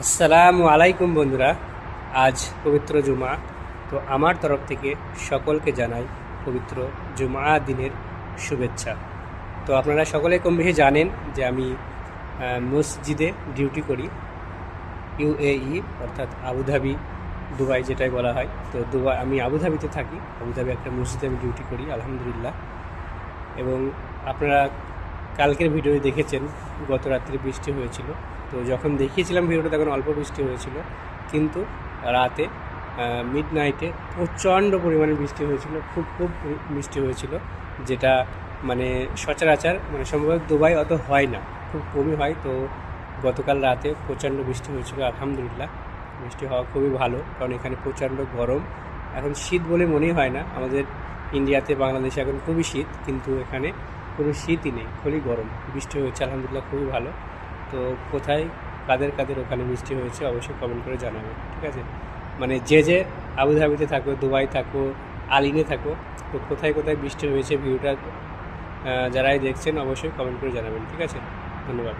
আসসালামু আলাইকুম বন্ধুরা। আজ পবিত্র জুমা। তো আমার তরফ থেকে সকলকে জানাই পবিত্র জুমা দিনের শুভেচ্ছা। তো আপনারা সকলে কম বেশি জানেন যে আমি মসজিদে ডিউটি করি। ইউএই অর্থাৎ আবুধাবি, দুবাই যেটাই বলা হয়। তো দুবাই আমি আবুধাবিতে থাকি। আবুধাবি একটা মসজিদে আমি ডিউটি করি আলহামদুলিল্লাহ। এবং আপনারা কালকের ভিডিও দেখেছেন গত রাত্রে বৃষ্টি হয়েছিল। তো যখন দেখিয়েছিলাম ভিডিওটা তখন অল্প বৃষ্টি হয়েছিল, কিন্তু রাতে মিড নাইটে প্রচণ্ড পরিমাণে বৃষ্টি হয়েছিল, খুব খুব বৃষ্টি হয়েছিল, যেটা মানে সচরাচর মানে সম্ভবত দুবাই অত হয় না, খুব কমই হয়। তো গতকাল রাতে প্রচণ্ড বৃষ্টি হয়েছিল আলহামদুলিল্লাহ। বৃষ্টি হওয়া খুবই ভালো, কারণ এখানে প্রচণ্ড গরম। এখন শীত বলে মনেই হয় না। আমাদের ইন্ডিয়াতে, বাংলাদেশে এখন খুবই শীত, কিন্তু এখানে কোনো শীতই নেই, খুবই গরম। বৃষ্টি হয়েছে আলহামদুলিল্লাহ, খুবই ভালো। তো কোথায় কাদের কাদের ওখানে বৃষ্টি হয়েছে অবশ্যই কমেন্ট করে জানাবে, ঠিক আছে? মানে যে আবুধাবিতে থাকো, দুবাই থাকো, আলিনে থাকো, তো কোথায় কোথায় বৃষ্টি হয়েছে ভিডিওটা যারাই দেখছেন অবশ্যই কমেন্ট করে জানাবেন, ঠিক আছে? ধন্যবাদ।